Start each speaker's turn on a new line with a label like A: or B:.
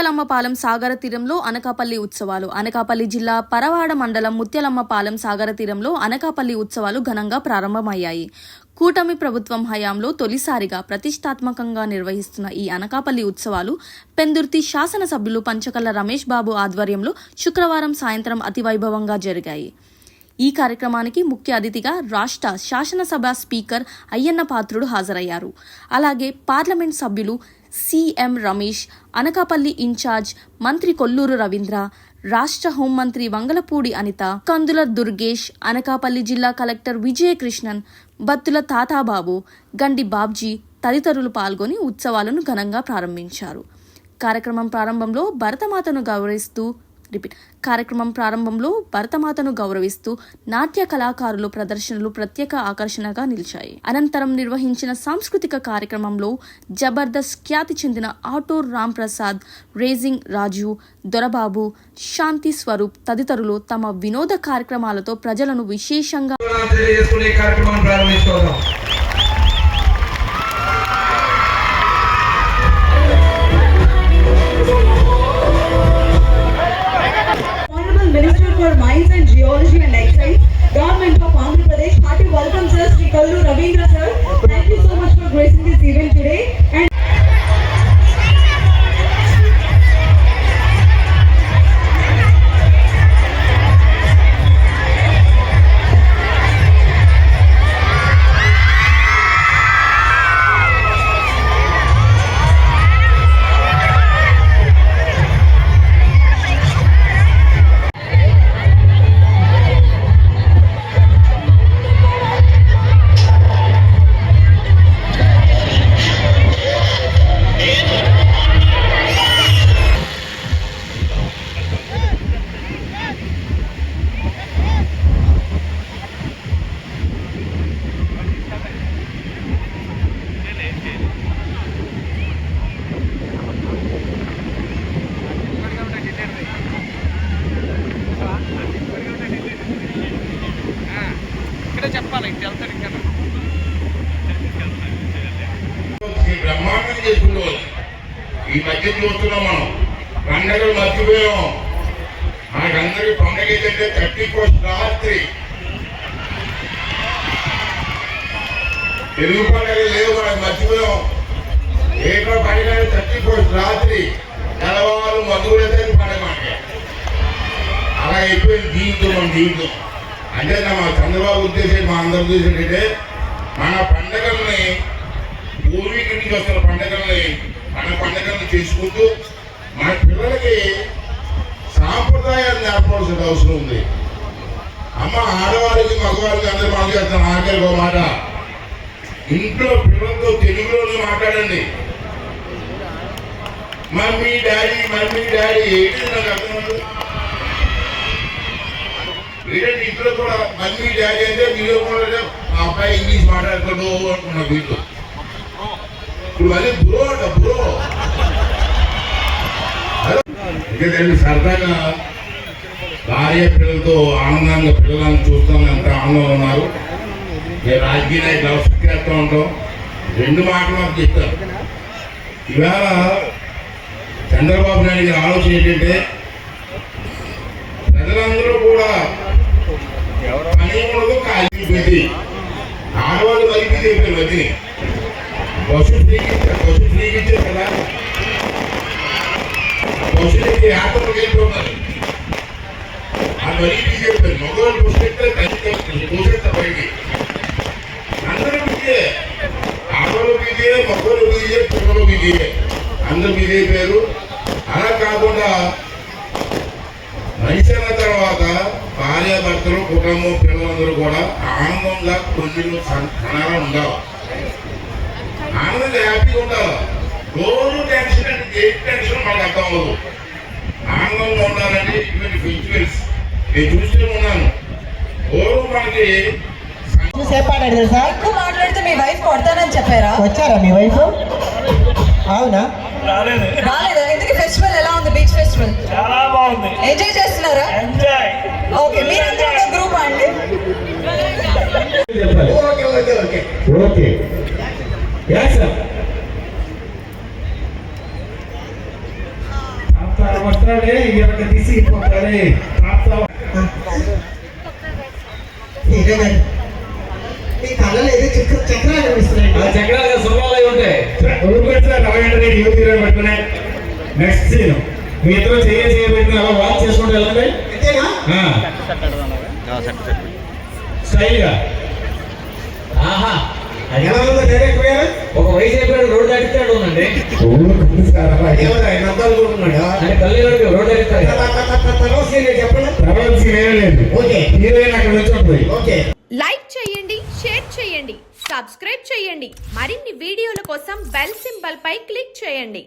A: ముత్యాలమ్మపాలెం సాగర తీరంలో అనకాపల్లి ఉత్సవాలు. అనకాపల్లి జిల్లా పరవాడ మండలం ముత్యాలమ్మపాలెం సాగర తీరంలో అనకాపల్లి ఉత్సవాలు ఘనంగా ప్రారంభమయ్యాయి. కూటమి ప్రభుత్వం హయాంలో తొలిసారిగా ప్రతిష్టాత్మకంగా నిర్వహిస్తున్న ఈ అనకాపల్లి ఉత్సవాలు పెందుర్తి శాసనసభ్యులు పంచకల్ల రమేష్ బాబు ఆధ్వర్యంలో శుక్రవారం సాయంత్రం అతివైభవంగా జరిగాయి. ఈ కార్యక్రమానికి ముఖ్య అతిథిగా రాష్ట్ర శాసనసభ స్పీకర్ అయ్యన్న పాత్రుడు హాజరయ్యారు. అలాగే పార్లమెంట్ సభ్యులు సిఎం రమేష్, అనకాపల్లి ఇన్ఛార్జ్ మంత్రి కొల్లూరు రవీంద్ర, రాష్ట్ర హోంమంత్రి వంగలపూడి అనిత, కందుల దుర్గేష్, అనకాపల్లి జిల్లా కలెక్టర్ విజయకృష్ణన్, బత్తుల తాతాబాబు, గండి బాబ్జీ తదితరులు పాల్గొని ఉత్సవాలను ఘనంగా ప్రారంభించారు. కార్యక్రమం ప్రారంభంలో భరతమాతను గౌరవిస్తూ నాట్య కళాకారులు ప్రదర్శనలు ప్రత్యేక ఆకర్షణగా నిలిచాయి. అనంతరం నిర్వహించిన సాంస్కృతిక కార్యక్రమంలో జబర్దస్త్ ఖ్యాతి చెందిన ఆటో రామ్ ప్రసాద్, రేజింగ్ రాజు, దొరబాబు, శాంతి స్వరూప్ తదితరులు తమ వినోద కార్యక్రమాలతో ప్రజలను విశేషంగా
B: Minister for Mines and Geology and Excise, Government of Andhra Pradesh, hearty welcome sir, Sri Kallu Ravindra sir. Thank you so much for gracing this event today. And
C: బ్రహ్మాండం చేసుకుంటాం. ఈ మధ్య చూస్తున్నాం మనం పండగలు మర్చిపోయాం. మనకందరికి పండగ ఏంటంటే 31st రాత్రి తెలుగు పండుగ లేవు, మనకు మర్చిపోయాం. ఏప్రిల్ పండుగ 31st రాత్రి తెల్లవారు మధువులైతే పండుగ మనకి అలా అయిపోయింది జీవితం. మన జీవితం అంటే మా చంద్రబాబు ఉద్దేశం, మా అందరి ఉద్దేశం ఏంటంటే మన పండగల్ని పూర్వీకుల నుంచి వస్తున్న పండుగల్ని మన పండుగల్ని చేసుకుంటూ మన పిల్లలకి సాంప్రదాయాన్ని నేర్పవలసిన అవసరం ఉంది. అమ్మ ఆడవారికి మగవారికి అందరూ మాట్లాడుతాను. ఆఖరికి ఒక మాట, ఇంట్లో పిల్లలతో తెలుగులోనే మాట్లాడండి. మమ్మీ డాడీ ఏంటి నాకు అర్థమవుతుంది. ఏంటంటే ఇంట్లో కూడా మమ్మీ డాడీ అంటే మీరు కూడా మా అబ్బాయి ఇంగ్లీష్ మాట్లాడుతాడు అనుకున్న వీళ్ళు. ఇప్పుడు మళ్ళీ బ్రో అంట, బ్రో ఎందుకంటే సరదాగా భార్య పిల్లలతో ఆనందంగా పిల్లలను చూస్తాం, ఎంత ఆనందంగా ఉన్నారు. నేను రాజకీయ నాయకులు అవసరం చేస్తూ ఉంటాం. రెండు మాటలు నాకు చెప్తాను. ఇవాళ చంద్రబాబు నాయుడు గారి ఆలోచన ఏంటంటే ప్రజలందరూ కూడా పని ఉండదు, ఖాళీ పెట్టి ఆడవాళ్ళు కలిపి చెప్పారు. అది బస్సు ఫ్రీకిచ్చారు కదా, బస్సులకి యాత్రలకు వెళ్ళిపోతున్నారు. ఆ మరీ చెప్పారు మగవాళ్ళు చూసేస్తా బయటికి అందరూ బిజే, ఆడవాళ్ళు బిజే, మగవాళ్ళు బిజే, పిల్లలు బిజే, అందరూ బిజే అయిపోయారు. అలా కాకుండా మనిషి అన్న తర్వాత భార్యాభర్తలు, కుటుంబం, పిల్లలందరూ కూడా ఆనందంగా కొన్ని క్షణాలు ఉండాలి. ఆనందంగా హ్యాపీగా ఉండాలి. రోజు టెన్షన్ అంటే ఏ టెన్షన్ మనకు అర్థం అవ్వదు. ఆనందంగా ఉండాలంటే ఇటువంటి ఫెస్టివల్స్ నేను చూస్తూ ఉన్నాను. రోజు మనకి
B: ఎక్కువ మాట్లాడితే మీ వైఫ్ కొడతానని చెప్పారా?
D: వచ్చారా మీ వైఫ్? అవునా?
B: రాలేదా? ఎందుకు? ఫెస్టివల్ ఎలా ఉంది? బీచ్ ఫెస్టివల్
E: చాలా బాగుంది.
B: ఎంజాయ్ చేస్తున్నారా?
E: ఎంజాయ్.
B: ఓకే, మీరందరూ ఒక గ్రూప్ అండి?
C: ఓకే
E: చూడాలి ఇవన్నీ తీసుకుపోతారే
D: ఈ కళ్ళలో ఏదో చక్రాలు కనిపిస్తున్నాయి.
E: చక్రాలు సుమాలు ఉంటాయి పట్టుకున్నాయి. నెక్స్ట్ సీన్ మీ ఇద్దరు చేయబెట్టిన అలా వాచ్ చేసుకుంటూ వెళ్ళండి.
D: అంతేనా?
E: స్టైల్ గా ఆహా
D: ఎలా ఉందో డైరెక్ట్ పోయారు.
E: ఒక వయసు అయిపోయాడు రోడ్డు దాటిస్తాడు ఉందండి
D: నద్దాలు కూడుకున్నాడు.
E: అంటే తల్లి రోడ్డు దాటిస్తాడు
D: చెప్పండి. ఓకే
E: హీరోయిన్ అక్కడ వచ్చి
D: ఓకే.
F: లైక్ చేయండి, షేర్ చేయండి, సబ్స్క్రైబ్ చేయండి. మరిన్ని వీడియోల కోసం బెల్ సింబల్ పై క్లిక్ చేయండి.